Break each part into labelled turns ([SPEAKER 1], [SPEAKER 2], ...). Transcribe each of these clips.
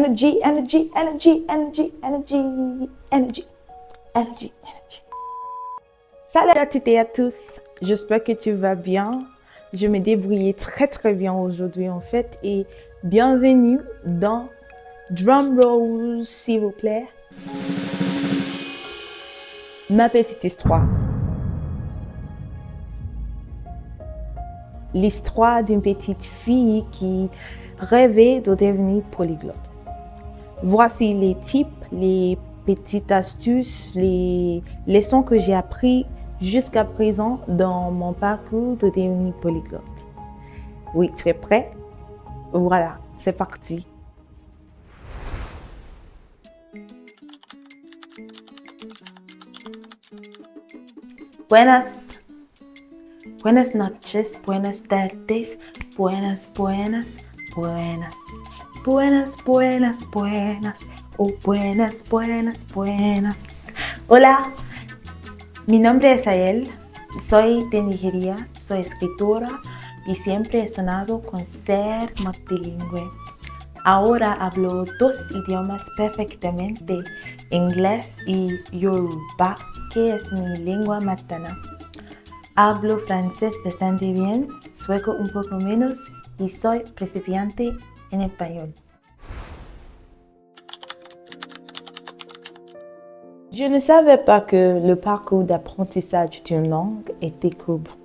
[SPEAKER 1] Energy, energy, energy, energy, energy, energy, energy, energy. Salut à toutes et à tous, j'espère que tu vas bien. Je me débrouille très bien aujourd'hui en fait et bienvenue dans Drum Roll s'il vous plaît. Ma petite histoire. L'histoire d'une petite fille qui rêvait de devenir polyglotte. Voici les tips, les petites astuces, les leçons que j'ai apprises jusqu'à présent dans mon parcours de devenir polyglotte. Oui, tu es prêt? Voilà, c'est parti. Buenas. Buenas noches, buenas tardes, buenas, buenas, buenas, buenas, buenas, buenas, oh buenas, buenas, buenas. Hola, mi nombre es Ayel, soy de Nigeria, soy escritora y siempre he soñado con ser multilingüe. Ahora hablo 2 idiomas perfectamente, inglés y Yoruba, que es mi lengua materna. Hablo francés bastante bien, sueco un poco menos y soy principiante en español. Je ne savais pas que le parcours d'apprentissage d'une langue était court.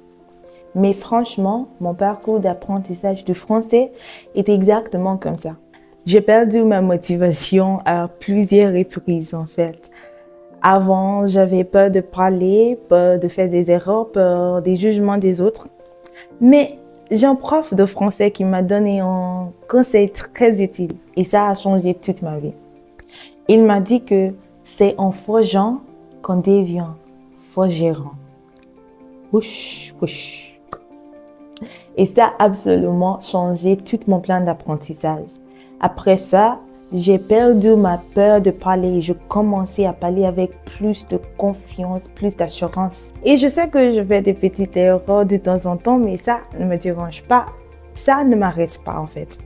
[SPEAKER 1] Mais franchement, mon parcours d'apprentissage du français est exactement comme ça. J'ai perdu ma motivation à plusieurs reprises en fait. Avant, j'avais peur de parler, peur de faire des erreurs, peur des jugements des autres. Mais j'ai un prof de français qui m'a donné un conseil très utile et ça a changé toute ma vie. Il m'a dit que c'est en forgeant qu'on devient forgeron. Whoosh, whoosh. Et ça a absolument changé tout mon plan d'apprentissage. Après ça, j'ai perdu ma peur de parler et je commençais à parler avec plus de confiance, plus d'assurance. Et je sais que je fais des petites erreurs de temps en temps, mais ça ne me dérange pas. Ça ne m'arrête pas en fait.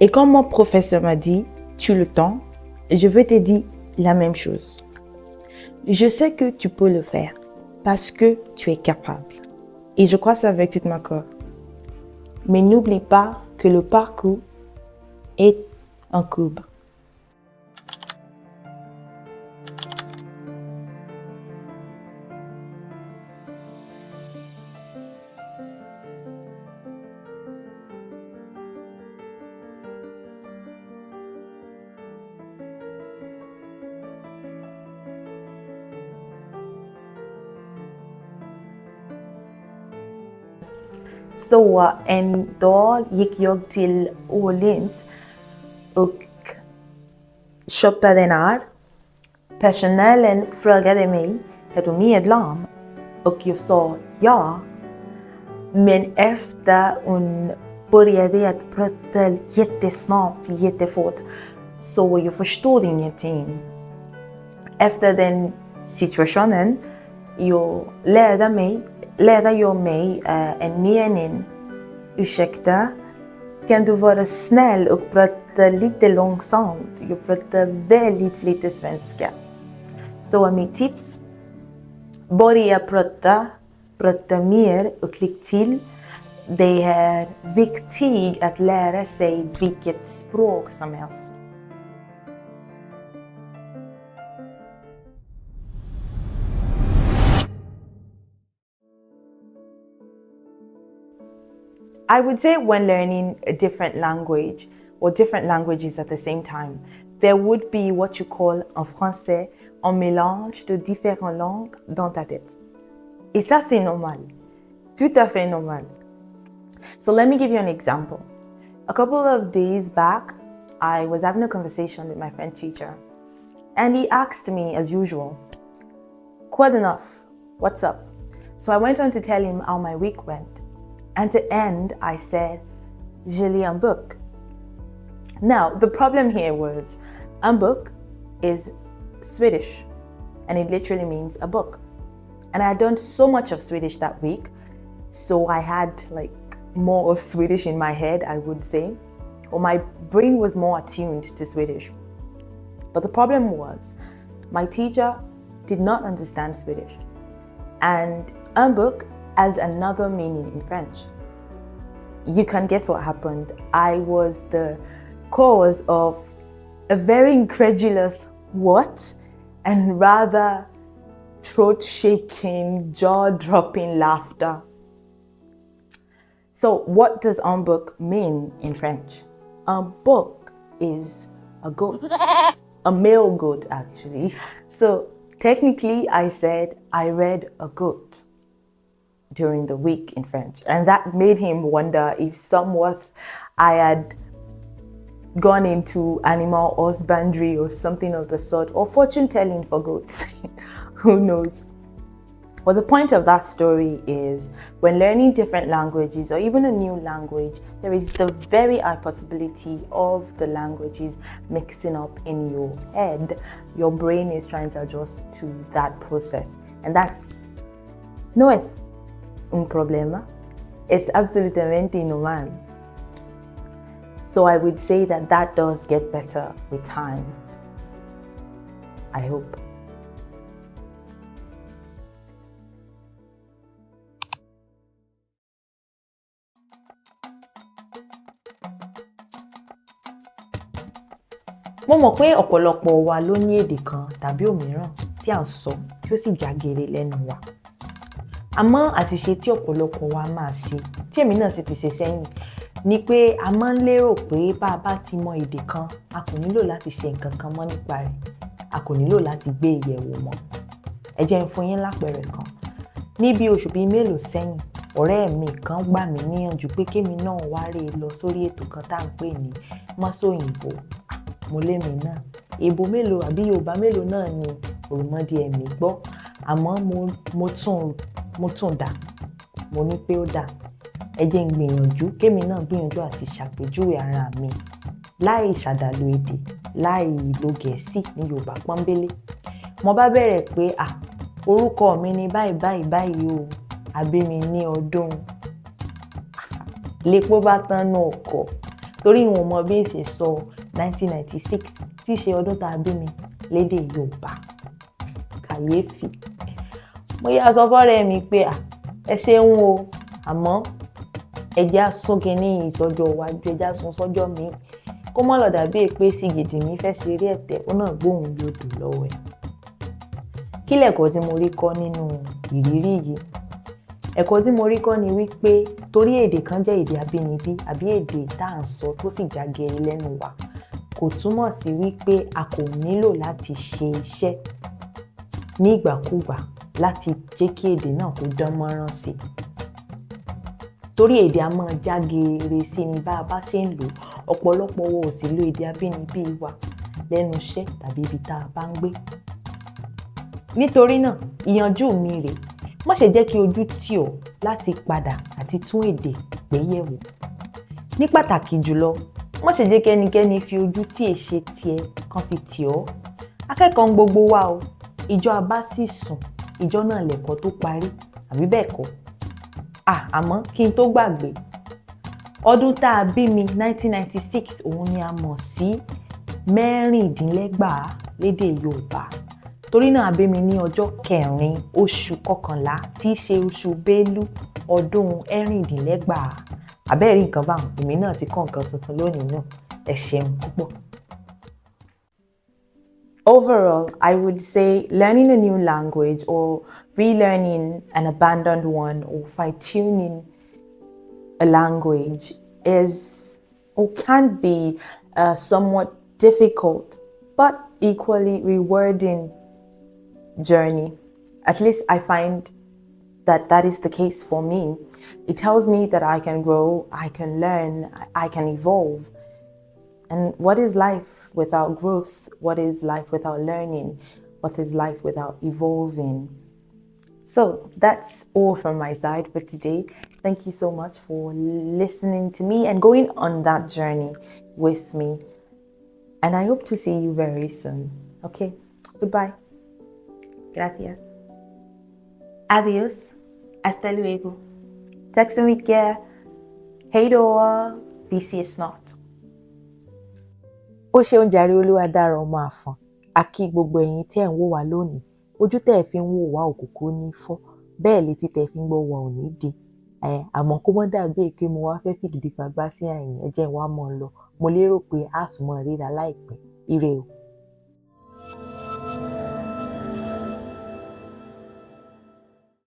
[SPEAKER 1] Et comme mon professeur m'a dit, tu le temps, je veux te dire la même chose. Je sais que tu peux le faire parce que tu es capable. Et je crois ça avec toute ma corps. Mais n'oublie pas que le parcours est en courbe. Så en dag gick jag till Åhléns och shoppade där. Personalen frågade mig, är du medlem? Och jag sa ja. Men efter hon började att prata jättesnabbt, jättefort, så jag förstod ingenting. Efter den situationen, lärde jag mig en mening. Ursäkta, kan du vara snäll och prata lite långsamt? Jag pratar väldigt lite svenska. Så mitt tips, börja prata mer och lägg till. Det är viktigt att lära sig vilket språk som helst. I would say when learning a different language or different languages at the same time, there would be what you call en français un mélange de différentes langues dans ta tête. Et ça, c'est normal. Tout à fait normal. So let me give you an example. A couple of days back, I was having a conversation with my French teacher and he asked me as usual, "Quoi de neuf? What's up?" So I went on to tell him how my week went. And to end, I said, "Je lis un book." Now, the problem here was, un book is Swedish, and it literally means a book. And I had done so much of Swedish that week, so I had more of Swedish in my head, I would say. or my brain was more attuned to Swedish. But the problem was, my teacher did not understand Swedish. And un book has another meaning in French. You can guess what happened. I was the cause of a very incredulous what, and rather throat-shaking, jaw-dropping laughter. So what does un book mean in French? Un book is a goat, a male goat actually. So technically I said I read a goat during the week in French, and that made him wonder if somewhat I had gone into animal husbandry or something of the sort, or fortune telling for goats. Who knows? Well, the point of that story is when learning different languages or even a new language, there is the very high possibility of the languages mixing up in your head. Your brain is trying to adjust to that process, and that's no es un problema. Es absolutamente normal. So I would say that does get better with time. I hope. Mo mọ̀ pé ọ̀pọ̀lọpọ̀ wa ló ní èdè kan tàbí òmíràn tí à ń sọ tí ó sì jágere lẹ́nu wa. Àmọ́ àṣìṣe tí ọ̀pọ̀lọpọ̀ wa máa ṣe, tí èmi náà sì ti ṣe sẹ́yìn, ni pé a máa ń lérò pé bá a bá ti mọ èdè kan, a kò nílò láti ṣe nǹkan kan mọ́ nípa rẹ̀. A kò nílò láti gbé ìyẹ̀wò mọ́. Ẹ jẹ́ n fún yín lápẹẹrẹ kan. Ní bí oṣù bíi mélòó sẹ́yìn, ọ̀rẹ́ mi kan gbà mí níyànjú pé kémi náà wá rè lọ sórí ètò kan tá à ń pè ní Mọ́sọ̀yìnbó. Mo lé mi náà. Èbó mélòó àbí Yorùbá mélòó náà ni òròmọdìẹ ẹ̀mí gbọ́. Àmọ́ mo tún dà. Mo ní pé ó dà. Ẹ jẹ́ n gbìyànjú, kémi náà gbìyànjú àti ṣàpèjúwe ara mi láì ṣàdàlù èdè, láì lo Gẹ̀ẹ́sì ní Yorùbá pọ́nbélé. Mo bá bẹ̀rẹ̀ pé orúkọ mi ni báyìí o, a bí mi ní ọdún. Lépo bá tán nú ọkọ̀, torí ìwọ̀n mọ bí èsì sọ 1996 tí í ṣe ọdún tá a bí mi lédè Yorùbá. Kàyéfì. Mo yá sọ fọ́rẹ́ mi pé ẹ ṣeun o, àmọ́ ẹjẹ́ àsúnkì ní ìsọjọ́ iwájú, ẹjẹ́ àsún sọ́jọ́ mi. Kó mọ́ lọ dàbí pé Sìgìdì mi fẹ́ ṣe eré ẹ̀tẹ̀, ó náà gbóhùn bí odò lọ́wọ́ ẹ̀. Kí lẹ̀kọ́ tí mo rí kọ́ nínú ìrírí yìí? Ẹ̀kọ́ tí mo rí kọ́ ni wípé torí èdè kan jẹ́ èdè abínibí àbí èdè tá à ń sọ tó sì jágere lẹ́nu wa, kò túmọ̀ sí wípé a kò nílò láti ṣe iṣẹ́ ní ìgbàkúgbà láti jẹ́ kí èdè náà kó dán mọ́rán sí i. Torí èdè a máa jágere sí ni bá a bá ṣe ń lò. Ọ̀pọ̀lọpọ̀ wa ò sì lo èdè abínibí wa lẹ́nu iṣẹ́ tàbí ibi tá a bá ń gbé. Nítorí náà, ìyànjú mi rèé, má ṣe jẹ́ kí ojú tì ọ́ láti padà àti tún èdè gbé yẹ̀wò. Ní pàtàkì jùlọ, má ṣe jẹ́ kẹ́nikẹ́ni fi ojú tí èṣe tiẹ̀ kan fi tì ọ́. Akẹ́kọ̀ọ́ gbogbo wa o, ìjọ a bá sì sùn, ìjọ náà lẹ̀kọ́ tó parí, àbí bẹ́ẹ̀ kọ́? Àmọ́ kí n tó gbàgbé, ọdún tá a bí mi 1996 òun ni a mọ̀ sí mẹ́rìndínlẹ́gbàá lédè Yorùbá. Torí náà a bí mi ní ọjọ́ 4 oṣù kọkànlá tí í ṣe oṣù Bélú ọdún ẹ̀rìndínlẹ́gbàá. Àbẹ́ẹ̀rí nǹkan báwọn, èmi náà ti kọ́ nǹkan tuntun lónìí náà. Ẹ ṣeun púpọ̀. Overall, I would say learning a new language or relearning an abandoned one or fine-tuning a language is or can be a somewhat difficult but equally rewarding journey. At least I find that is the case for me. It tells me that I can grow, I can learn, I can evolve. And what is life without growth? What is life without learning? What is life without evolving? So that's all from my side for today. Thank you so much for listening to me and going on that journey with me. And I hope to see you very soon. Okay, goodbye. Gracias. Adios. Hasta luego. Tack så mycket. Hej då. Vi ses snart.
[SPEAKER 2] Ó ṣe oúnjẹ àrí olúwa dára ọmọ àfọ̀n. A kí gbogbo ẹ̀yin tí ẹ̀ ń wò wá lónìí. Ojú tẹ́ ẹ̀ fi ń wò wá òkùnkùn ní fọ́, bẹ́ẹ̀ létí tẹ́ ẹ fi ń gbọ́ wa ò ní di. Àmọ́ kó mọ́ dàbí pé mo wá fẹ́ fìdí pagbá sí àyìn, ẹ jẹ́ n wá mọ́ ọ lọ. Mo lérò pé a tún mọ́ ríra láìpẹ́. Ire o.